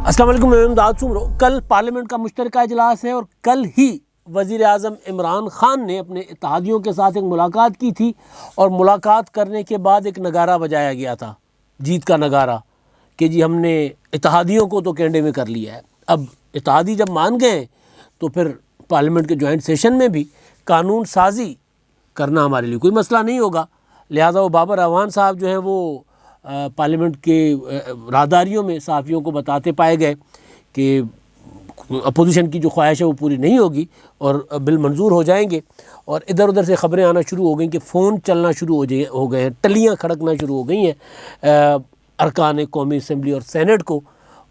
السلام علیکم، میں امداد سمرو۔ کل پارلیمنٹ کا مشترکہ اجلاس ہے اور کل ہی وزیر اعظم عمران خان نے اپنے اتحادیوں کے ساتھ ایک ملاقات کی تھی اور ملاقات کرنے کے بعد ایک نگارہ بجایا گیا تھا، جیت کا نگارہ، کہ جی ہم نے اتحادیوں کو تو کینڈے میں کر لیا ہے۔ اب اتحادی جب مان گئے تو پھر پارلیمنٹ کے جوائنٹ سیشن میں بھی قانون سازی کرنا ہمارے لیے کوئی مسئلہ نہیں ہوگا، لہذا وہ بابر اعوان صاحب جو ہیں وہ پارلیمنٹ کے راہداریوں میں صحافیوں کو بتاتے پائے گئے کہ اپوزیشن کی جو خواہش ہے وہ پوری نہیں ہوگی اور بل منظور ہو جائیں گے، اور ادھر ادھر سے خبریں آنا شروع ہو گئیں کہ فون چلنا شروع ہو گئے ہیں، ٹلیاں کھڑکنا شروع ہو گئی ہیں ارکان قومی اسمبلی اور سینٹ کو،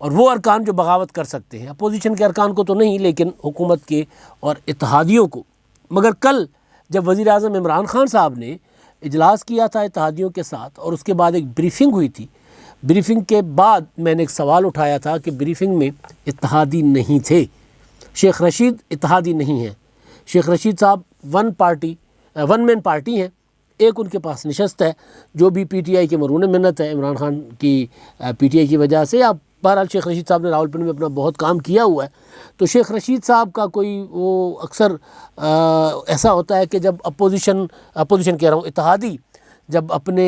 اور وہ ارکان جو بغاوت کر سکتے ہیں، اپوزیشن کے ارکان کو تو نہیں لیکن حکومت کے اور اتحادیوں کو۔ مگر کل جب وزیر اعظم عمران خان صاحب نے اجلاس کیا تھا اتحادیوں کے ساتھ اور اس کے بعد ایک بریفنگ ہوئی تھی، بریفنگ کے بعد میں نے ایک سوال اٹھایا تھا کہ بریفنگ میں اتحادی نہیں تھے، شیخ رشید اتحادی نہیں ہیں، شیخ رشید صاحب ون مین پارٹی ہیں، ایک ان کے پاس نشست ہے جو بھی پی ٹی آئی کے مرہون منت ہے عمران خان کی پی ٹی آئی کی وجہ سے، اب بہرحال شیخ رشید صاحب نے راولپنڈی میں اپنا بہت کام کیا ہوا ہے، تو شیخ رشید صاحب کا کوئی وہ اکثر ایسا ہوتا ہے کہ جب اپوزیشن کہہ رہا ہوں اتحادی جب اپنے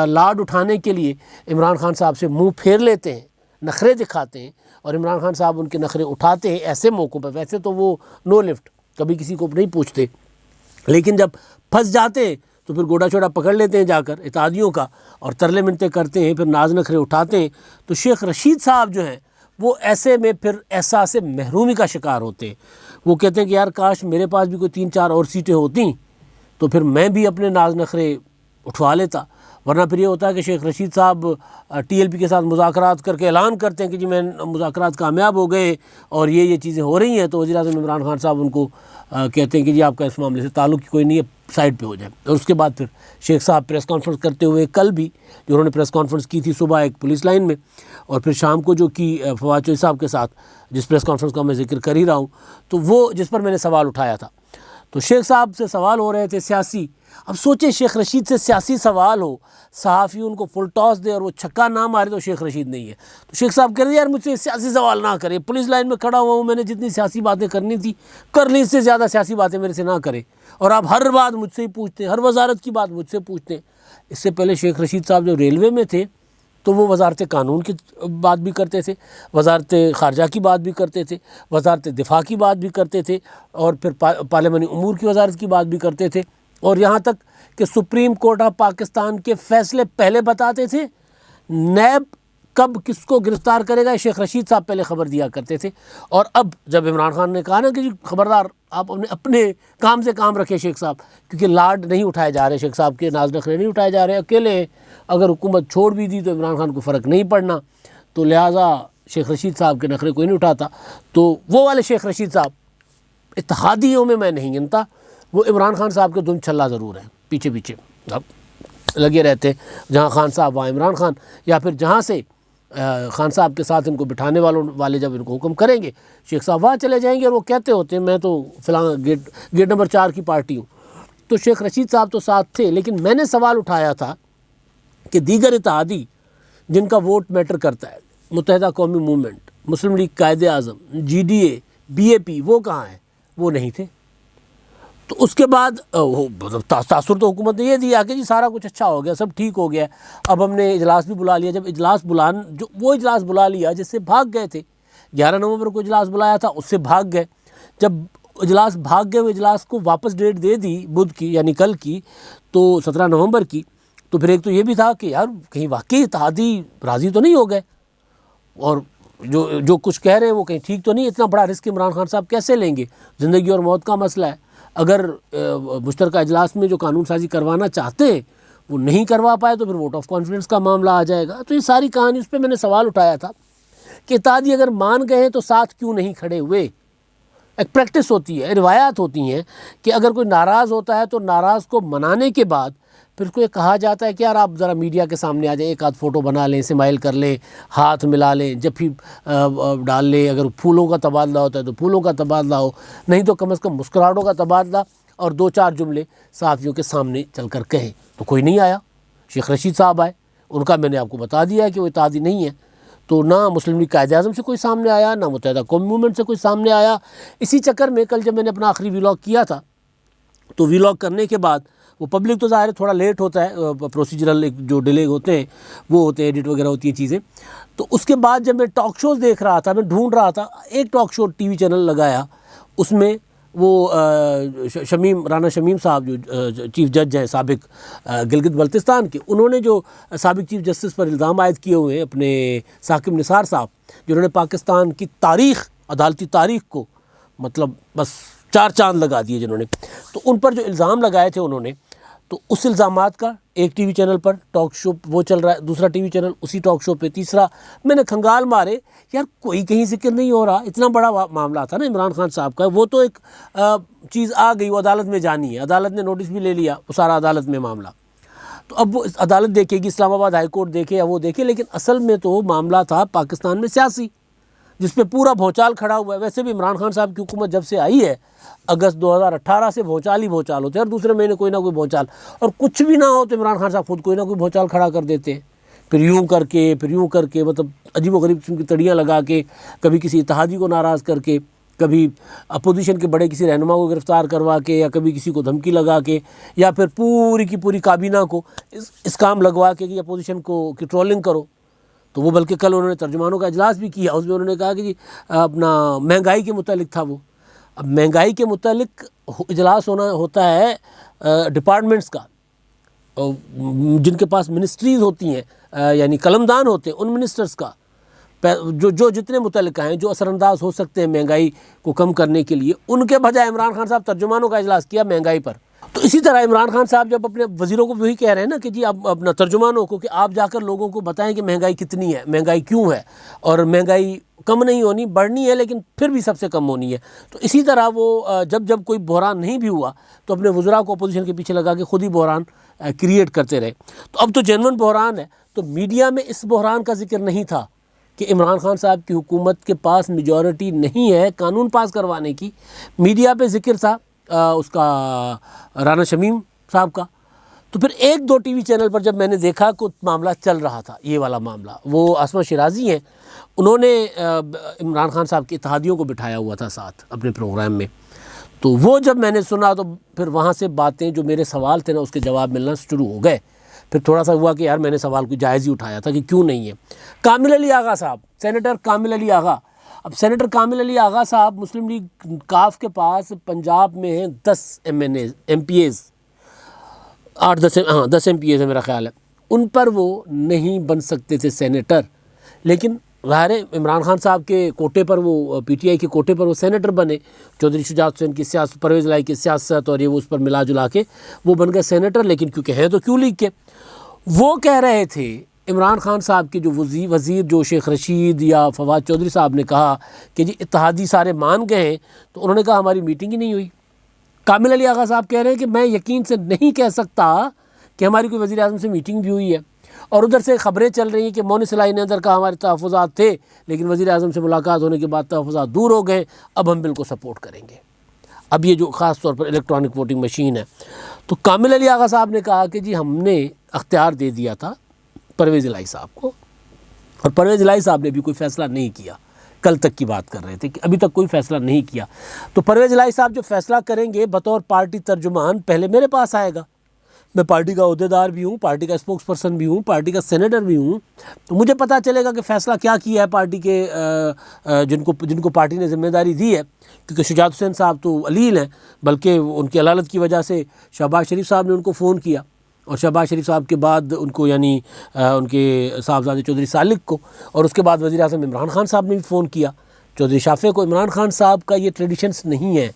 لاڈ اٹھانے کے لیے عمران خان صاحب سے منہ پھیر لیتے ہیں، نخرے دکھاتے ہیں اور عمران خان صاحب ان کے نخرے اٹھاتے ہیں ایسے موقعوں پہ، ویسے تو وہ نو لفٹ کبھی کسی کو نہیں پوچھتے، لیکن جب پھنس جاتے ہیں تو پھر گوڑا چھوڑا پکڑ لیتے ہیں جا کر اتحادیوں کا اور ترلے منتیں کرتے ہیں، پھر ناز نخرے اٹھاتے ہیں، تو شیخ رشید صاحب جو ہیں وہ ایسے میں پھر احساس محرومی کا شکار ہوتے ہیں، وہ کہتے ہیں کہ یار کاش میرے پاس بھی کوئی 3-4 اور سیٹیں ہوتیں تو پھر میں بھی اپنے ناز نخرے اٹھوا لیتا، ورنہ پھر یہ ہوتا ہے کہ شیخ رشید صاحب ٹی ایل پی کے ساتھ مذاکرات کر کے اعلان کرتے ہیں کہ جی میں مذاکرات کامیاب ہو گئے اور یہ چیزیں ہو رہی ہیں، تو وزیر اعظم عمران خان صاحب ان کو کہتے ہیں کہ جی آپ کا اس معاملے سے تعلق کوئی نہیں ہے، سائڈ پہ ہو جائے، اور اس کے بعد پھر شیخ صاحب پریس کانفرنس کرتے ہوئے کل بھی جو انہوں نے پریس کانفرنس کی تھی صبح ایک پولیس لائن میں اور پھر شام کو جو کی فواد چوہدری صاحب کے ساتھ جس پریس کانفرنس کا میں ذکر کر ہی رہا ہوں، تو وہ جس پر میں نے سوال اٹھایا تھا، تو شیخ صاحب سے سوال ہو رہے تھے سیاسی۔ اب سوچیں شیخ رشید سے سیاسی سوال ہو، صحافی ان کو فل ٹاس دے اور وہ چھکا نہ مارے تو شیخ رشید نہیں ہے، تو شیخ صاحب کہہ رہے ہیں یار مجھ سے سیاسی سوال نہ کرے، پولیس لائن میں کھڑا ہوا ہوں، میں نے جتنی سیاسی باتیں کرنی تھی کر لی، اس سے زیادہ سیاسی باتیں میرے سے نہ کرے، اور آپ ہر بات مجھ سے ہی پوچھتے ہیں، ہر وزارت کی بات مجھ سے پوچھتے ہیں۔ اس سے پہلے شیخ رشید صاحب جب ریلوے میں تھے تو وہ وزارت قانون کی بات بھی کرتے تھے، وزارت خارجہ کی بات بھی کرتے تھے، وزارت دفاع کی بات بھی کرتے تھے، اور پھر پارلیمانی امور کی وزارت کی بات بھی کرتے تھے، اور یہاں تک کہ سپریم کورٹ آف پاکستان کے فیصلے پہلے بتاتے تھے، نیب کب کس کو گرفتار کرے گا شیخ رشید صاحب پہلے خبر دیا کرتے تھے، اور اب جب عمران خان نے کہا نا کہ جی خبردار آپ اپنے کام سے کام رکھیں شیخ صاحب، کیونکہ لاڈ نہیں اٹھائے جا رہے، شیخ صاحب کے ناز نخرے نہیں اٹھائے جا رہے، اکیلے ہیں، اگر حکومت چھوڑ بھی دی تو عمران خان کو فرق نہیں پڑنا، تو لہٰذا شیخ رشید صاحب کے نخرے کوئی نہیں اٹھاتا، تو وہ والے شیخ رشید صاحب اتحادیوں میں نہیں گنتا، وہ عمران خان صاحب کے دم چھلا ضرور ہیں، پیچھے پیچھے اب لگے رہتے ہیں، جہاں خان صاحب وہاں عمران خان، یا پھر جہاں سے خان صاحب کے ساتھ ان کو بٹھانے والے جب ان کو حکم کریں گے شیخ صاحب وہاں چلے جائیں گے، اور وہ کہتے ہوتے ہیں میں تو فلاں گیٹ نمبر 4 کی پارٹی ہوں، تو شیخ رشید صاحب تو ساتھ تھے، لیکن میں نے سوال اٹھایا تھا کہ دیگر اتحادی جن کا ووٹ میٹر کرتا ہے، متحدہ قومی movement, Muslim league Quaid Azam, G D A, be اے پی، وہ کہاں ہیں؟ وہ نہیں تھے، تو اس کے بعد تاثر تو حکومت نے یہ دیا کہ جی سارا کچھ اچھا ہو گیا، سب ٹھیک ہو گیا، اب ہم نے اجلاس بھی بلا لیا، جب وہ اجلاس بلا لیا جس سے بھاگ گئے تھے، 11 نومبر کو اجلاس بلایا تھا اس سے بھاگ گئے، جب اجلاس بھاگ گئے، وہ اجلاس کو واپس ڈیٹ دے دی بدھ کی یعنی کل کی، تو 17 نومبر کی، تو پھر ایک تو یہ بھی تھا کہ یار کہیں واقعی اتحادی راضی تو نہیں ہو گئے، اور جو کچھ کہہ رہے ہیں وہ کہیں ٹھیک تو نہیں، اتنا بڑا رسک عمران خان صاحب کیسے لیں گے، زندگی اور موت کا مسئلہ ہے، اگر مشترکہ اجلاس میں جو قانون سازی کروانا چاہتے ہیں وہ نہیں کروا پائے تو پھر ووٹ آف کانفیڈنس کا معاملہ آ جائے گا، تو یہ ساری کہانی، اس پہ میں نے سوال اٹھایا تھا کہ اتحادی اگر مان گئے ہیں تو ساتھ کیوں نہیں کھڑے ہوئے؟ ایک پریکٹس ہوتی ہے، روایات ہوتی ہیں کہ اگر کوئی ناراض ہوتا ہے تو ناراض کو منانے کے بعد پھر اس کو یہ کہا جاتا ہے کہ یار آپ ذرا میڈیا کے سامنے آ جائیں، ایک آدھ فوٹو بنا لیں، اسمائل کر لیں، ہاتھ ملا لیں، جفی ڈال لیں، اگر پھولوں کا تبادلہ ہوتا ہے تو پھولوں کا تبادلہ ہو، نہیں تو کم از کم مسکراہٹوں کا تبادلہ، اور 2-4 جملے صحافیوں کے سامنے چل کر کہیں، تو کوئی نہیں آیا، شیخ رشید صاحب آئے، ان کا میں نے آپ کو بتا دیا ہے کہ وہ اتحادی نہیں ہے، تو نہ مسلم لیگ قائد اعظم سے کوئی سامنے آیا، نہ متحدہ قومی موومنٹ سے کوئی سامنے آیا۔ اسی چکر میں کل جب میں نے اپنا آخری ویلاگ کیا تھا تو ویلاگ کرنے کے بعد وہ پبلک تو ظاہر ہے تھوڑا لیٹ ہوتا ہے، پروسیجرل جو ڈیلے ہوتے ہیں وہ ہوتے ہیں، ایڈٹ وغیرہ ہوتی ہیں چیزیں، تو اس کے بعد جب میں ٹاک شوز دیکھ رہا تھا، میں ڈھونڈ رہا تھا، ایک talk show T V channel لگایا، اس میں وہ رانا شمیم صاحب جو چیف جج ہیں سابق گلگت بلتستان کے، انہوں نے جو سابق چیف جسٹس پر الزام عائد کیے ہوئے ہیں اپنے ثاقب نثار صاحب، جنہوں نے پاکستان کی تاریخ، عدالتی تاریخ کو مطلب بس چار چاند لگا دیے جنہوں نے، تو ان پر جو الزام لگائے تھے انہوں نے، تو اس الزامات کا ایک ٹی وی چینل پر ٹاک شو وہ چل رہا ہے، دوسرا ٹی وی چینل اسی ٹاک شو پہ، تیسرا میں نے کھنگال مارے، یار کوئی کہیں ذکر نہیں ہو رہا، اتنا بڑا معاملہ تھا نا عمران خان صاحب کا، وہ تو ایک چیز آ گئی، وہ عدالت میں جانی ہے، عدالت نے نوٹس بھی لے لیا، وہ سارا عدالت میں معاملہ، تو اب وہ عدالت دیکھے گی، اسلام آباد ہائی کورٹ دیکھے یا وہ دیکھے، لیکن اصل میں تو معاملہ تھا پاکستان میں سیاسی، جس پہ پورا بھونچال کھڑا ہوا ہے۔ ویسے بھی عمران خان صاحب کی حکومت جب سے آئی ہے اگست 2018 سے بھونچال ہی بھونچال ہوتے ہیں، اور دوسرے مہینے کوئی نہ کوئی بھونچال، اور کچھ بھی نہ ہو تو عمران خان صاحب خود کوئی نہ کوئی بھونچال کھڑا کر دیتے ہیں، پھر یوں کر کے مطلب عجیب و غریب قسم کی تڑیاں لگا کے، کبھی کسی اتحادی کو ناراض کر کے، کبھی اپوزیشن کے بڑے کسی رہنما کو گرفتار کروا کے، یا کبھی کسی کو دھمکی لگا کے، یا پھر پوری کی پوری کابینہ کو اس کام لگوا کے کہ اپوزیشن کو کی ٹرولنگ کرو۔ تو وہ بلکہ کل انہوں نے ترجمانوں کا اجلاس بھی کیا، اس میں انہوں نے کہا کہ جی اپنا مہنگائی کے متعلق تھا وہ، اب مہنگائی کے متعلق اجلاس ہوتا ہے ڈپارٹمنٹس کا، جن کے پاس منسٹریز ہوتی ہیں، یعنی قلمدان ہوتے ہیں، ان منسٹرز کا، جو جتنے متعلقہ ہیں، جو اثر انداز ہو سکتے ہیں مہنگائی کو کم کرنے کے لیے، ان کے بجائے عمران خان صاحب ترجمانوں کا اجلاس کیا مہنگائی پر۔ تو اسی طرح عمران خان صاحب جب اپنے وزیروں کو وہی کہہ رہے ہیں نا کہ جی اب اپنا ترجمانوں کو کہ آپ جا کر لوگوں کو بتائیں کہ مہنگائی کتنی ہے، مہنگائی کیوں ہے، اور مہنگائی کم نہیں ہونی، بڑھنی ہے، لیکن پھر بھی سب سے کم ہونی ہے۔ تو اسی طرح وہ جب کوئی بحران نہیں بھی ہوا تو اپنے وزراء کو اپوزیشن کے پیچھے لگا کے خود ہی بحران کریٹ کرتے رہے۔ تو اب تو جینون بحران ہے، تو میڈیا میں اس بحران کا ذکر نہیں تھا کہ عمران خان صاحب کی حکومت کے پاس میجورٹی نہیں ہے قانون پاس کروانے کی، میڈیا پہ ذکر تھا اس کا رانا شمیم صاحب کا۔ تو پھر ایک دو ٹی وی چینل پر جب میں نے دیکھا کہ معاملہ چل رہا تھا، یہ والا معاملہ، وہ آسمہ شیرازی ہیں، انہوں نے عمران خان صاحب کے اتحادیوں کو بٹھایا ہوا تھا ساتھ اپنے پروگرام میں، تو وہ جب میں نے سنا تو پھر وہاں سے باتیں، جو میرے سوال تھے نا اس کے جواب ملنا شروع ہو گئے۔ پھر تھوڑا سا ہوا کہ یار میں نے سوال کو جائز ہی اٹھایا تھا کہ کیوں نہیں ہے۔ کامل علی آغا صاحب، سینیٹر کامل علی آغا، اب سینیٹر کامل علی آغا صاحب مسلم لیگ کاف کے پاس پنجاب میں ہیں 10 MPAs, 10 MPAs ہے میرا خیال ہے، ان پر وہ نہیں بن سکتے تھے سینیٹر، لیکن ظاہر ہے عمران خان صاحب کے کوٹے پر، وہ پی ٹی آئی کے کوٹے پر وہ سینیٹر بنے، چودھری شجاعت حسین کی سیاست، پرویز الہی کی سیاست اور یہ وہ اس پر ملا جلا کے وہ بن گئے سینیٹر، لیکن کیونکہ ہیں تو کیوں لیگ کے۔ وہ کہہ رہے تھے عمران خان صاحب کے جو وزیر جو شیخ رشید یا فواد چودھری صاحب نے کہا کہ جی اتحادی سارے مان گئے ہیں، تو انہوں نے کہا ہماری میٹنگ ہی نہیں ہوئی۔ کامل علی آغا صاحب کہہ رہے ہیں کہ میں یقین سے نہیں کہہ سکتا کہ ہماری کوئی وزیر اعظم سے میٹنگ بھی ہوئی ہے، اور ادھر سے خبریں چل رہی ہیں کہ مونس الہی نے اندر کہا ہمارے تحفظات تھے، لیکن وزیر اعظم سے ملاقات ہونے کے بعد تحفظات دور ہو گئے، اب ہم بل کو سپورٹ کریں گے۔ اب یہ جو خاص طور پر الیکٹرانک ووٹنگ مشین ہے، تو کامل علی آغا صاحب نے کہا کہ جی ہم نے اختیار دے دیا تھا پرویز الہی صاحب کو، اور پرویز الہی صاحب نے بھی کوئی فیصلہ نہیں کیا، کل تک کی بات کر رہے تھے کہ ابھی تک کوئی فیصلہ نہیں کیا، تو پرویز الہی صاحب جو فیصلہ کریں گے بطور پارٹی ترجمان پہلے میرے پاس آئے گا، میں پارٹی کا عہدیدار بھی ہوں، پارٹی کا اسپوکس پرسن بھی ہوں، پارٹی کا سینیٹر بھی ہوں، تو مجھے پتہ چلے گا کہ فیصلہ کیا کیا ہے پارٹی کے جن کو پارٹی نے ذمہ داری دی ہے، کیونکہ شجاعت حسین صاحب تو علیل ہیں، بلکہ ان کی علالت کی وجہ سے شہباز شریف صاحب نے ان کو فون کیا، اور شہباز شریف صاحب کے بعد ان کو یعنی ان کے صاحبزادے چودھری سالک کو، اور اس کے بعد وزیر اعظم عمران خان صاحب نے بھی فون کیا چودھری شافع کو۔ عمران خان صاحب کا یہ ٹریڈیشنس نہیں ہے،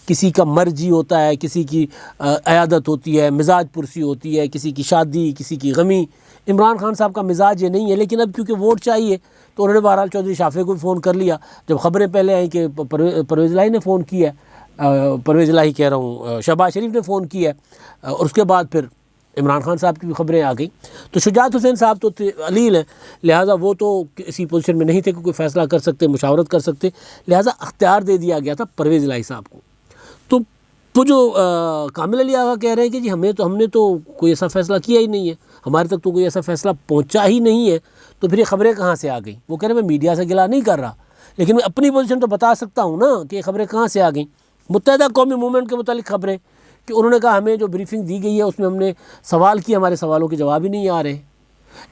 کسی کا مرجی ہوتا ہے، کسی کی عیادت ہوتی ہے، مزاج پرسی ہوتی ہے، کسی کی شادی، کسی کی غمی، عمران خان صاحب کا مزاج یہ نہیں ہے، لیکن اب کیونکہ ووٹ چاہیے تو انہوں نے بہرحال چودھری شافع کو بھی فون کر لیا۔ جب خبریں پہلے آئیں کہ پرویز الہی نے فون کیا ہے، پرویز الہی کہہ رہا ہوں شہباز شریف نے فون کیا ہے، اور اس کے بعد پھر عمران خان صاحب کی بھی خبریں آ گئیں، تو شجاعت حسین صاحب تو علیل ہیں، لہٰذا وہ تو کسی پوزیشن میں نہیں تھے کہ کوئی فیصلہ کر سکتے، مشاورت کر سکتے، لہٰذا اختیار دے دیا گیا تھا پرویز الہی صاحب کو۔ تو وہ جو کامل علی آغا کہہ رہے ہیں کہ جی ہم نے تو کوئی ایسا فیصلہ کیا ہی نہیں ہے، ہمارے تک تو کوئی ایسا فیصلہ پہنچا ہی نہیں ہے، تو پھر یہ خبریں کہاں سے آ گئیں؟ وہ کہہ رہے ہیں میں میڈیا سے گلا نہیں کر رہا، لیکن میں اپنی پوزیشن تو بتا سکتا ہوں نا کہ یہ خبریں کہاں سے آ گئیں۔ متحدہ قومی موومنٹ کے متعلق خبریں کہ انہوں نے کہا ہمیں جو بریفنگ دی گئی ہے اس میں ہم نے سوال کیا، ہمارے سوالوں کے جواب ہی نہیں آ رہے۔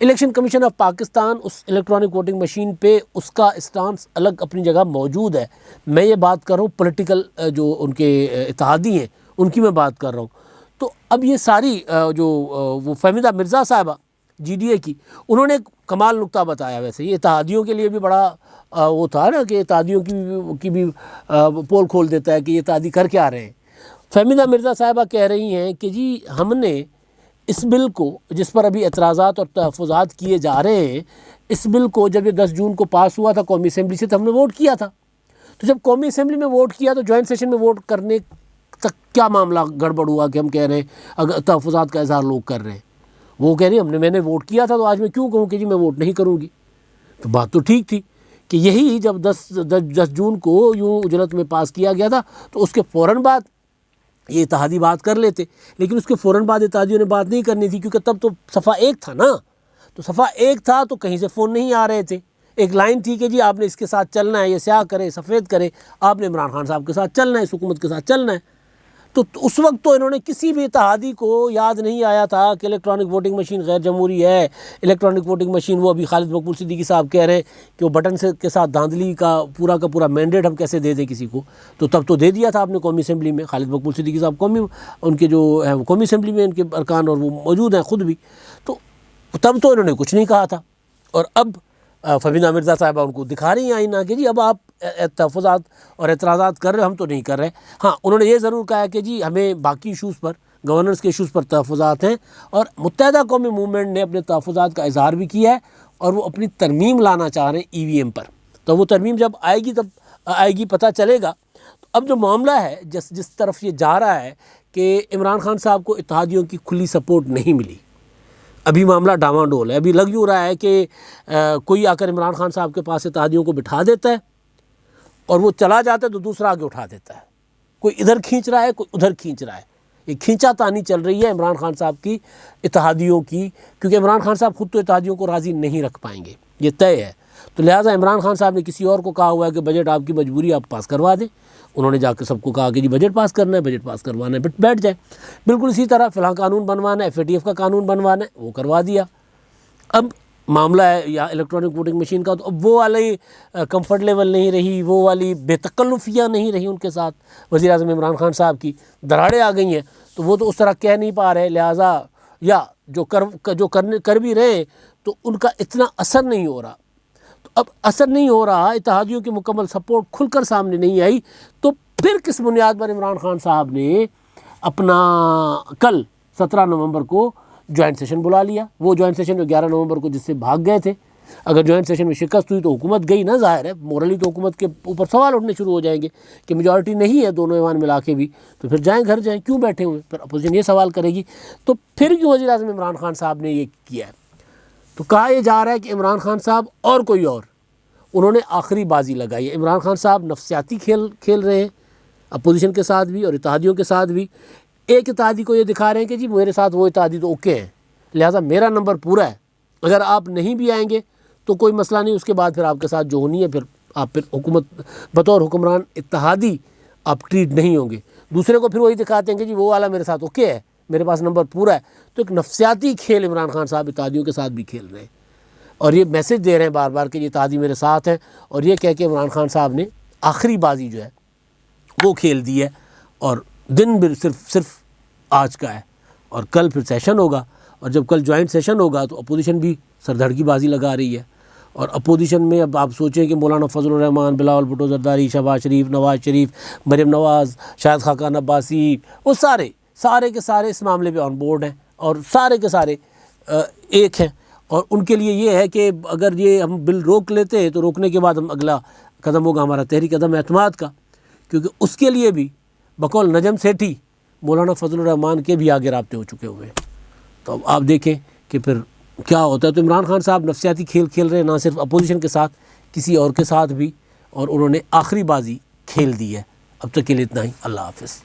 الیکشن کمیشن آف پاکستان اس الیکٹرانک ووٹنگ مشین پہ اس کا اسٹانس الگ اپنی جگہ موجود ہے۔ میں یہ بات کر رہا ہوں پولیٹیکل جو ان کے اتحادی ہیں ان کی میں بات کر رہا ہوں۔ تو اب یہ ساری جو وہ فہمیدہ مرزا صاحبہ جی ڈی اے کی، انہوں نے ایک کمال نقطہ بتایا۔ ویسے یہ اتحادیوں کے لیے بھی بڑا وہ تھا نا کہ اتحادیوں کی بھی پول کھول دیتا ہے کہ یہ اتحادی کر کے آ رہے ہیں۔ فہمیدہ مرزا صاحبہ کہہ رہی ہیں کہ جی ہم نے اس بل کو، جس پر ابھی اعتراضات اور تحفظات کیے جا رہے ہیں، اس بل کو جب یہ 10 جون کو پاس ہوا تھا قومی اسمبلی سے تو ہم نے ووٹ کیا تھا۔ تو جب قومی اسمبلی میں ووٹ کیا تو جوائنٹ سیشن میں ووٹ کرنے تک کیا معاملہ گڑبڑ ہوا کہ ہم کہہ رہے ہیں اگر تحفظات کا اظہار لوگ کر رہے ہیں؟ وہ کہہ رہی ہیں میں نے ووٹ کیا تھا تو آج میں کیوں کہوں کہ جی میں ووٹ نہیں کروں گی؟ تو بات تو ٹھیک تھی کہ یہی جب 10 جون کو یوں اجرت میں پاس کیا گیا تھا تو اس کے فوراً بعد یہ اتحادی بات کر لیتے، لیکن اس کے فوراً بعد اتحادیوں نے بات نہیں کرنی تھی کیونکہ تب تو صفحہ 1 تھا نا۔ تو صفحہ 1 تھا تو کہیں سے فون نہیں آ رہے تھے، ایک لائن تھی کہ جی آپ نے اس کے ساتھ چلنا ہے، یہ سیاہ کرے سفید کرے، آپ نے عمران خان صاحب کے ساتھ چلنا ہے، اس حکومت کے ساتھ چلنا ہے۔ تو اس وقت تو انہوں نے کسی بھی اتحادی کو یاد نہیں آیا تھا کہ الیکٹرانک ووٹنگ مشین غیر جمہوری ہے۔ الیکٹرانک ووٹنگ مشین وہ ابھی خالد مقبول صدیقی صاحب کہہ رہے ہیں کہ وہ بٹن کے ساتھ دھاندلی کا پورا مینڈیٹ ہم کیسے دے دیں کسی کو، تو تب تو دے دیا تھا آپ نے قومی اسمبلی میں۔ خالد مقبول صدیقی صاحب ان کے جو ہے وہ قومی اسمبلی میں ان کے ارکان اور وہ موجود ہیں خود بھی، تو تب تو انہوں نے کچھ نہیں کہا تھا۔ اور اب فہمیدہ مرزا صاحبہ ان کو دکھا رہی ہیں آئینہ کہ جی اب آپ تحفظات اور اعتراضات کر رہے ہو، ہم تو نہیں کر رہے۔ ہاں انہوں نے یہ ضرور کہا ہے کہ جی ہمیں باقی ایشوز پر، گورننس کے ایشوز پر تحفظات ہیں، اور متحدہ قومی موومنٹ نے اپنے تحفظات کا اظہار بھی کیا ہے اور وہ اپنی ترمیم لانا چاہ رہے ہیں ای وی ایم پر۔ تو وہ ترمیم جب آئے گی تب آئے گی پتہ چلے گا۔ تو اب جو معاملہ ہے جس طرف یہ جا رہا ہے کہ عمران خان صاحب کو اتحادیوں کی کھلی سپورٹ نہیں ملی، ابھی معاملہ ڈاواں ڈول ہے۔ ابھی لگ یوں رہا ہے کہ کوئی آ کر عمران خان صاحب کے پاس اتحادیوں کو بٹھا دیتا ہے اور وہ چلا جاتا ہے تو دوسرا آگے اٹھا دیتا ہے، کوئی ادھر کھینچ رہا ہے کوئی ادھر کھینچ رہا ہے۔ یہ کھینچا تانی چل رہی ہے عمران خان صاحب کی اتحادیوں کی، کیونکہ عمران خان صاحب خود تو اتحادیوں کو راضی نہیں رکھ پائیں گے، یہ طے ہے۔ تو لہٰذا عمران خان صاحب نے کسی اور کو کہا ہوا ہے کہ بجٹ آپ کی مجبوری آپ پاس کروا دیں۔ انہوں نے جا کے سب کو کہا کہ جی بجٹ پاس کرنا ہے، بجٹ پاس کروانا ہے، بیٹھ جائے۔ بالکل اسی طرح فلاں قانون بنوانا ہے، FATF کا قانون بنوانا ہے، وہ کروا دیا۔ اب معاملہ ہے یا الیکٹرانک ووٹنگ مشین کا، تو اب وہ والی کمفرٹ لیول نہیں رہی، وہ والی بے تکلفیاں نہیں رہی ان کے ساتھ وزیر اعظم عمران خان صاحب کی، دراڑیں آ گئی ہیں، تو وہ تو اس طرح کہہ نہیں پا رہے، لہٰذا یا جو کر بھی رہے تو ان کا اتنا اثر نہیں ہو رہا۔ تو اب اثر نہیں ہو رہا، اتحادیوں کی مکمل سپورٹ کھل کر سامنے نہیں آئی، تو پھر کس بنیاد پر عمران خان صاحب نے اپنا کل 17 نومبر کو جوائنٹ سیشن بلا لیا؟ وہ جوائنٹ سیشن جو 11 نومبر کو جس سے بھاگ گئے تھے، اگر جوائنٹ سیشن میں شکست ہوئی تو حکومت گئی نا، ظاہر ہے مورلی تو حکومت کے اوپر سوال اٹھنے شروع ہو جائیں گے کہ میجورٹی نہیں ہے دونوں ایوان ملا کے بھی، تو پھر جائیں گھر جائیں، کیوں بیٹھے ہوئے؟ پھر اپوزیشن یہ سوال کرے گی۔ تو پھر کیوں وزیر اعظم عمران خان صاحب نے یہ کیا ہے؟ تو کہا یہ جا رہا ہے کہ عمران خان صاحب اور کوئی اور انہوں نے آخری بازی لگائی ہے۔ عمران خان صاحب نفسیاتی کھیل رہے ہیں اپوزیشن کے ساتھ بھی اور اتحادیوں کے ساتھ بھی۔ ایک اتحادی کو یہ دکھا رہے ہیں کہ جی میرے ساتھ وہ اتحادی تو اوکے ہیں، لہٰذا میرا نمبر پورا ہے، اگر آپ نہیں بھی آئیں گے تو کوئی مسئلہ نہیں، اس کے بعد پھر آپ کے ساتھ جو ہونی ہے پھر حکومت بطور حکمران اتحادی آپ ٹریٹ نہیں ہوں گے۔ دوسرے کو پھر وہی دکھاتے ہیں کہ جی وہ والا میرے ساتھ اوکے ہے، میرے پاس نمبر پورا ہے۔ تو ایک نفسیاتی کھیل عمران خان صاحب اتحادیوں کے ساتھ بھی کھیل رہے ہیں، اور یہ میسج دے رہے ہیں بار بار کہ یہ اتحادی میرے ساتھ ہیں، اور یہ کہہ کے عمران خان صاحب نے آخری بازی جو ہے وہ کھیل دی ہے، اور دن بھی صرف آج کا ہے، اور کل پھر سیشن ہوگا، اور جب کل جوائنٹ سیشن ہوگا تو اپوزیشن بھی سردھڑکی بازی لگا رہی ہے۔ اور اپوزیشن میں اب آپ سوچیں کہ مولانا فضل الرحمان، بلاول بھٹو زرداری، شہباز شریف، نواز شریف، مریم نواز، شاہد خاقان عباسی، وہ سارے کے سارے اس معاملے پہ آن بورڈ ہیں، اور سارے کے سارے ایک ہیں، اور ان کے لیے یہ ہے کہ اگر یہ ہم بل روک لیتے ہیں تو روکنے کے بعد ہم اگلا قدم ہوگا ہمارا تحریک عدم اعتماد کا، کیونکہ اس کے لیے بھی بقول نجم سیٹھی مولانا فضل الرحمان کے بھی آگے رابطے ہو چکے ہوئے ہیں۔ تو اب آپ دیکھیں کہ پھر کیا ہوتا ہے۔ تو عمران خان صاحب نفسیاتی کھیل رہے ہیں، نہ صرف اپوزیشن کے ساتھ، کسی اور کے ساتھ بھی، اور انہوں نے آخری بازی کھیل دی ہے۔ اب تک کے لیے اتنا ہی، اللہ حافظ۔